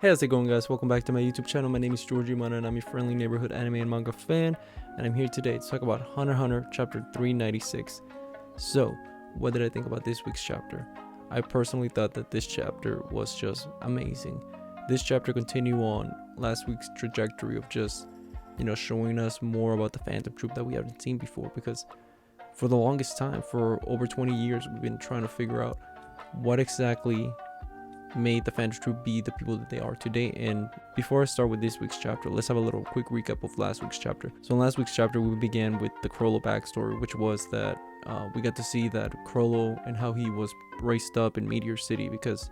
Hey, how's it going, guys? Welcome back to my YouTube channel. My name is Georgie Mana and I'm your friendly neighborhood anime and manga fan, and I'm here today to talk about Hunter x Hunter chapter 396. So, what did I think about this week's chapter? I personally thought that this chapter was just amazing. This chapter continued on last week's trajectory of just, showing us more about the Phantom Troupe that we haven't seen before, because for the longest time, for over 20 years, we've been trying to figure out what exactly made the Phantom Troupe be the people that they are today. And before I start with this week's chapter, let's have a little quick recap of last week's chapter. So in last week's chapter, we began with the Crollo backstory, which was that we got to see that Crollo and how he was raised up in Meteor City, because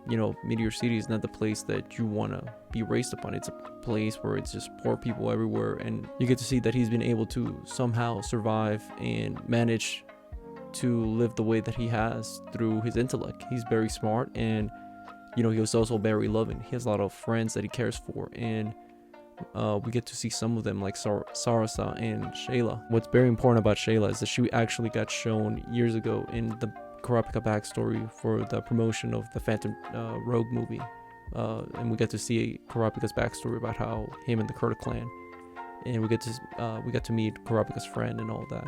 Meteor City is not the place that you want to be raised upon. It's a place where it's just poor people everywhere, and you get to see that he's been able to somehow survive and manage to live the way that he has through his intellect. He's very smart, and he was also very loving. He has a lot of friends that he cares for, and we get to see some of them, like Sarasa and Shayla. What's very important about Shayla is that she actually got shown years ago in the Kurapika backstory for the promotion of the Phantom Rogue movie, and we get to see Kurapika's backstory about how him and the Kurta clan, and we got to meet Kurapika's friend and all that.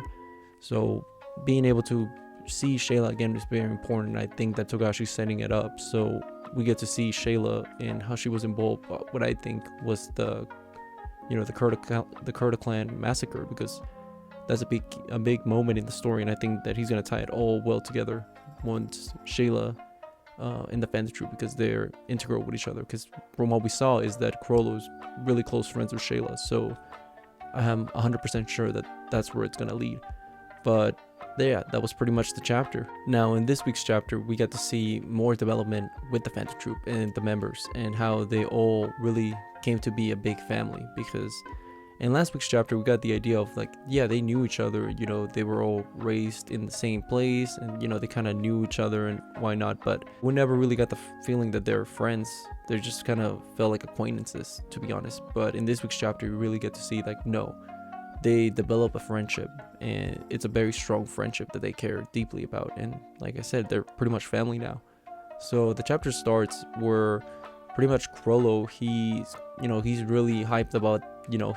So being able to see Shayla again is very important. I think that Togashi's setting it up so we get to see Shayla and how she was involved. What I think was the Kurta clan massacre, because that's a big moment in the story, and I think that he's gonna tie it all well together once Shayla and the Phantom Troupe, because they're integral with each other. Because from what we saw is that Crollo is really close friends with Shayla, so I am 100% sure that that's where it's gonna lead. But yeah, that was pretty much the chapter. Now in this week's chapter, we got to see more development with the Phantom Troupe and the members, and how they all really came to be a big family. Because in last week's chapter, we got the idea of they knew each other, they were all raised in the same place, and they kind of knew each other, and why not. But we never really got the feeling that they're friends. They just kind of felt like acquaintances, to be honest. But in this week's chapter, we really get to see no, they develop a friendship, and it's a very strong friendship that they care deeply about. And like I said, they're pretty much family now. So the chapter starts where pretty much Crollo, he's really hyped about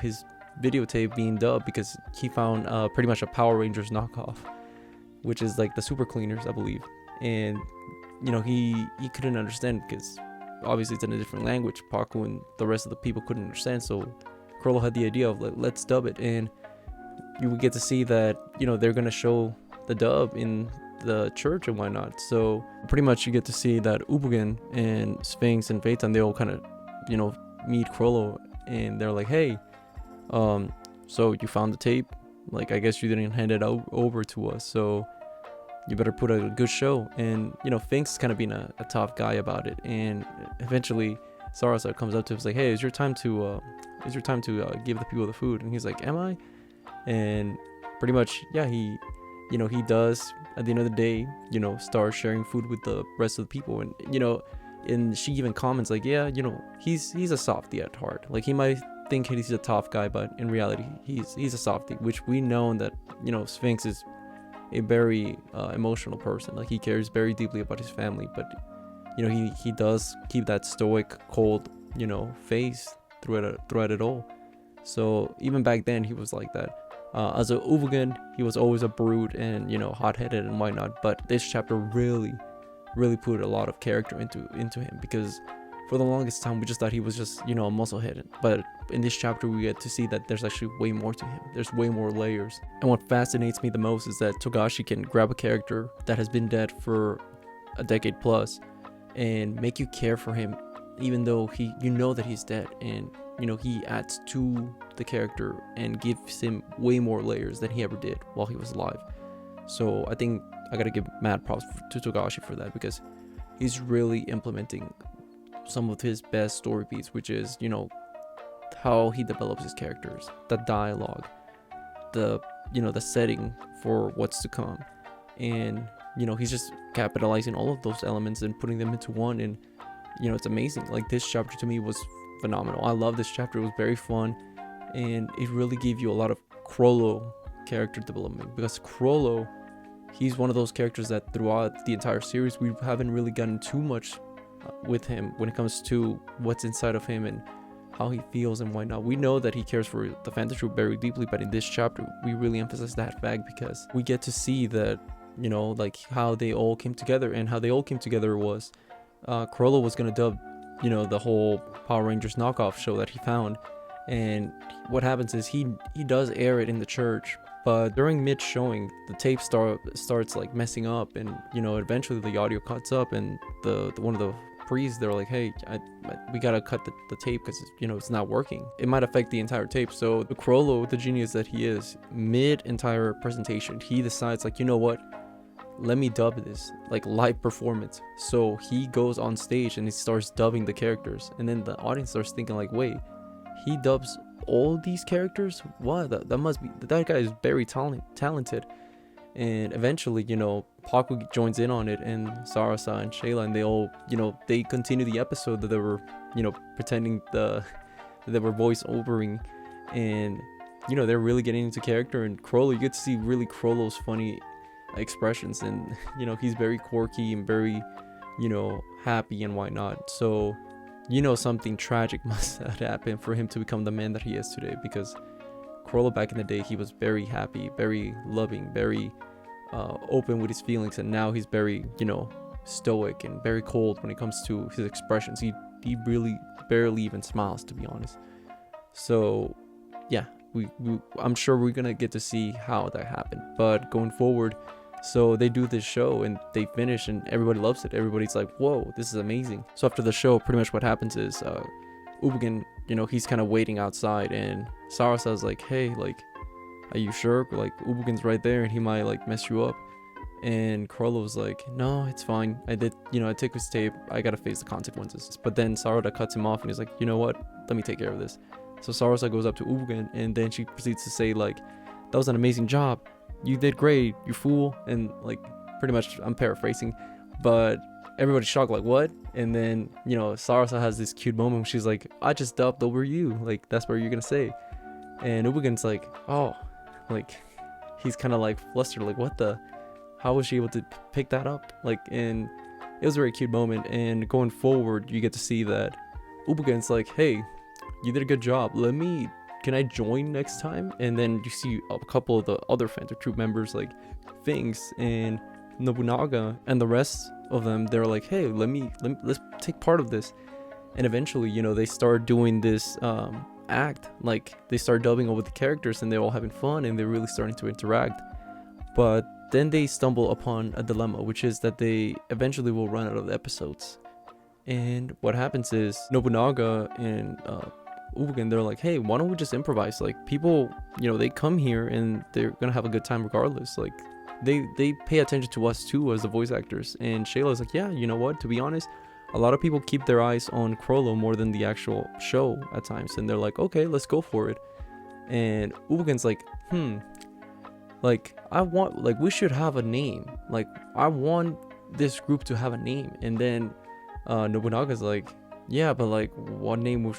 his videotape being dubbed, because he found pretty much a Power Rangers knockoff, which is like the Super Cleaners, I believe. And he couldn't understand, because obviously it's in a different language. Paku and the rest of the people couldn't understand, so Crollo had the idea of let's dub it. And you would get to see that they're gonna show the dub in the church and whatnot. So pretty much you get to see that Ubugen and Sphinx and Phaeton, they all kind of meet Crollo, and they're like, hey, so you found the tape, I guess you didn't hand it over to us, so you better put a good show. And Sphinx is kind of being a tough guy about it, and eventually Sarasa comes up to him, is like, hey, it's your time to give the people the food. And he's like, am I? And pretty much, yeah, he does at the end of the day, start sharing food with the rest of the people. And and she even comments yeah, he's a softie at heart. He might think he's a tough guy, but in reality he's a softie, which we know that Sphinx is a very emotional person. He cares very deeply about his family, but he does keep that stoic, cold face throughout it all. So even back then he was like that. As a Ubugen, he was always a brute and hot-headed and whatnot, but this chapter really put a lot of character into him, because for the longest time we just thought he was just a musclehead. But in this chapter we get to see that there's actually way more to him. There's way more layers. And what fascinates me the most is that Togashi can grab a character that has been dead for a decade plus and make you care for him, even though that he's dead. And he adds to the character and gives him way more layers than he ever did while he was alive. So I think I gotta give mad props to Togashi for that, because he's really implementing some of his best story beats, which is how he develops his characters, the dialogue, the setting for what's to come. And he's just capitalizing all of those elements and putting them into one. And it's amazing. This chapter to me was phenomenal. I love this chapter. It was very fun, and it really gave you a lot of Crollo character development, because Crollo, he's one of those characters that throughout the entire series we haven't really gotten too much with him when it comes to what's inside of him and how he feels and whatnot. We know that he cares for the Phantom Troupe very deeply, but in this chapter we really emphasize that fact because we get to see that, you know, like how they all came together. And how they all came together was Chrollo was gonna dub, you know, the whole Power Rangers knockoff show that he found. And what happens is he does air it in the church, but during mid showing the tape starts like messing up, and you know, eventually the audio cuts up, and the one of the priests, they're like, hey, we gotta cut the tape because, you know, it's not working. It might affect the entire tape. So the Chrollo, the genius that he is, mid entire presentation, he decides like, you know what, let me dub this, like live performance. So he goes on stage and he starts dubbing the characters, and then the audience starts thinking like, wait, he dubs all these characters? What? That must be, that guy is very talented. And eventually, you know, Paku joins in on it, and Sarasa and Shayla, and they all, you know, they continue the episode that they were, you know, pretending that they were voice overing, and you know, they're really getting into character. And Chrollo, you get to see really Chrollo's funny expressions, and you know, he's very quirky and very, you know, happy and whatnot. So you know, something tragic must have happened for him to become the man that he is today, because Chrollo back in the day, he was very happy, very loving, very open with his feelings, and now he's very, you know, stoic and very cold when it comes to his expressions. He really barely even smiles, to be honest. So yeah, I'm sure we're gonna get to see how that happened. But going forward, so they do this show and they finish and everybody loves it. Everybody's like, whoa, this is amazing. So after the show, pretty much what happens is Ubugen, you know, he's kind of waiting outside, and Sarasa's like, hey, like, are you sure? Like, Ubugen's right there and he might like mess you up. And Chrollo's like, no, it's fine. I took his tape. I gotta face the consequences. But then Sarada cuts him off and he's like, you know what? Let me take care of this. So Sarasa goes up to Ubugen, and then she proceeds to say like, that was an amazing job. You did great, you fool. And like, pretty much, I'm paraphrasing, but everybody's shocked, like, what? And then, you know, Sarasa has this cute moment where she's like, I just dubbed over you. Like, that's what you're gonna say. And Ubugen's like, oh, like, he's kind of like flustered, like, what the, how was she able to pick that up? Like, and it was a very cute moment. And going forward, you get to see that Ubugen's like, hey, you did a good job. Can I join next time? And then you see a couple of the other Phantom Troupe members, like Things and Nobunaga and the rest of them, they're like, hey, let's take part of this. And eventually, you know, they start doing this act, like they start dubbing over the characters, and they're all having fun and they're really starting to interact. But then they stumble upon a dilemma, which is that they eventually will run out of the episodes. And what happens is Nobunaga and Ubugen, they're like, hey, why don't we just improvise? Like, people, you know, they come here and they're gonna have a good time regardless. Like, they pay attention to us too as the voice actors. And Shayla's like, yeah, you know what, to be honest, a lot of people keep their eyes on Chrollo more than the actual show at times. And they're like, okay, let's go for it. And Ubugen's like, like, we should have a name. Like, I want this group to have a name. And then Nobunaga's like, yeah, but like, what name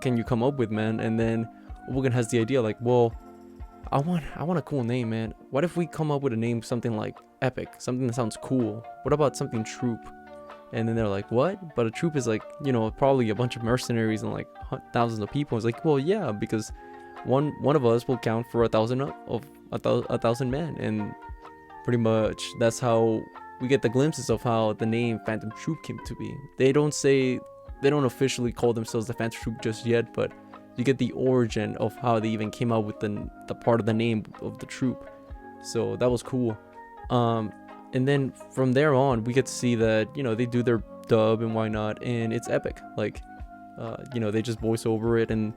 can you come up with, man? And then Ubugen has the idea, like, well, I want a cool name, man. What if we come up with a name, something like epic, something that sounds cool? What about something Troupe? And then they're like, what? But a troupe is like, you know, probably a bunch of mercenaries and like thousands of people. It's like, well, yeah, because one of us will count for 1,000 men, and pretty much that's how we get the glimpses of how the name Phantom Troupe came to be. They don't officially call themselves the Phantom Troupe just yet, but you get the origin of how they even came out with the part of the name of the troupe. So that was cool. And then from there on, we get to see that, you know, they do their dub and why not, and it's epic. Like, you know, they just voice over it, and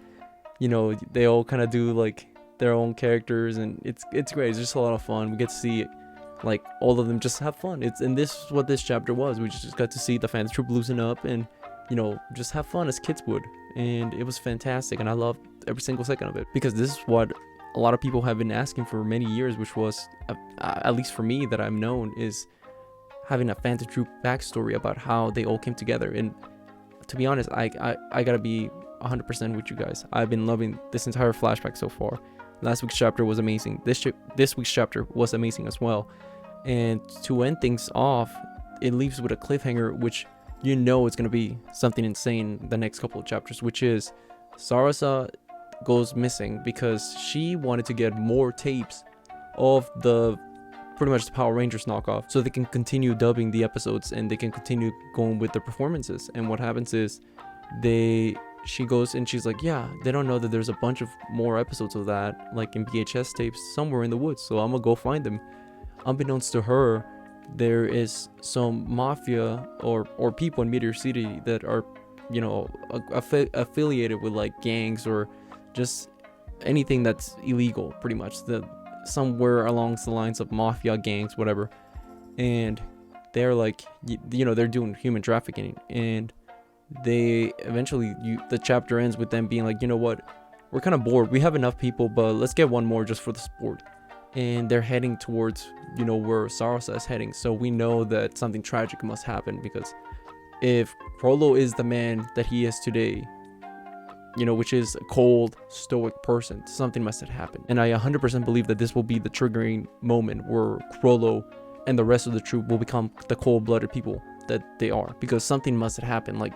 you know, they all kind of do like their own characters, and it's great. It's just a lot of fun. We get to see like all of them just have fun. And this is what this chapter was. We just got to see the Phantom Troupe loosen up and, you know, just have fun as kids would, and it was fantastic. And I loved every single second of it, because this is what a lot of people have been asking for many years, which was, at least for me, that I've known, is having a Phantom Troupe backstory about how they all came together. And to be honest, I gotta be 100% with you guys. I've been loving this entire flashback so far. Last week's chapter was amazing. This week's chapter was amazing as well. And to end things off, it leaves with a cliffhanger, which you know it's gonna be something insane the next couple of chapters, which is Sarasa goes missing because she wanted to get more tapes of the pretty much the Power Rangers knockoff so they can continue dubbing the episodes and they can continue going with the performances. And what happens is she goes and she's like, yeah, they don't know that there's a bunch of more episodes of that like in VHS tapes somewhere in the woods, so I'm gonna go find them. Unbeknownst to her, there is some mafia or people in Meteor City that are, you know, affiliated with like gangs or just anything that's illegal, pretty much, somewhere along the lines of mafia gangs, whatever. And they're like, you know, they're doing human trafficking, and they eventually, the chapter ends with them being like, you know what, we're kind of bored, we have enough people, but let's get one more just for the sport. And they're heading towards, you know, where Sarasa is heading. So we know that something tragic must happen, because if Frollo is the man that he is today, you know, which is a cold, stoic person, something must have happened. And I 100% believe that this will be the triggering moment where Frollo and the rest of the troop will become the cold-blooded people that they are, because something must have happened. Like,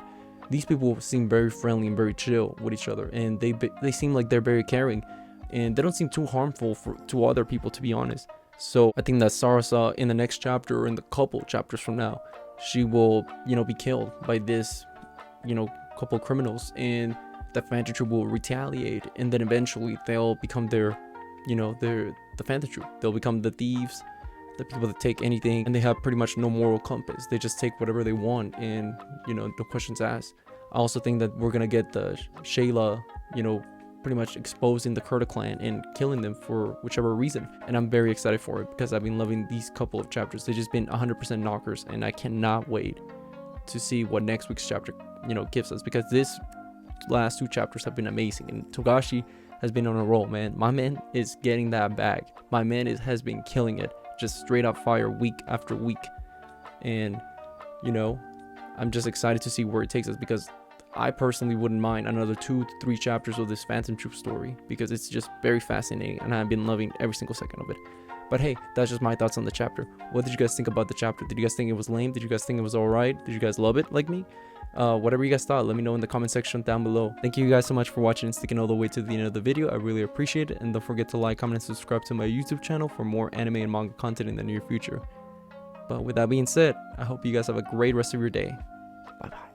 these people seem very friendly and very chill with each other, and they seem like they're very caring, and they don't seem too harmful to other people, to be honest. So I think that Sarasa in the next chapter, or in the couple chapters from now, she will, you know, be killed by this, you know, couple of criminals, and the Phantom Troop will retaliate, and then eventually they'll become the Phantom Troop. They'll become the thieves, the people that take anything, and they have pretty much no moral compass. They just take whatever they want, and, you know, no questions asked. I also think that we're gonna get the Shayla, you know, pretty much exposing the Kurta clan and killing them for whichever reason. And I'm very excited for it, because I've been loving these couple of chapters. They've just been 100% knockers, and I cannot wait to see what next week's chapter, you know, gives us, because this last two chapters have been amazing, and Togashi has been on a roll, man. My man is getting that bag. My man has been killing it, just straight up fire week after week. And, you know, I'm just excited to see where it takes us, because I personally wouldn't mind another 2 to 3 chapters of this Phantom Troop story, because it's just very fascinating, and I've been loving every single second of it. But hey, that's just my thoughts on the chapter. What did you guys think about the chapter? Did you guys think it was lame? Did you guys think it was alright? Did you guys love it like me? Whatever you guys thought, let me know in the comment section down below. Thank you guys so much for watching and sticking all the way to the end of the video. I really appreciate it, and don't forget to like, comment, and subscribe to my YouTube channel for more anime and manga content in the near future. But with that being said, I hope you guys have a great rest of your day. Bye bye.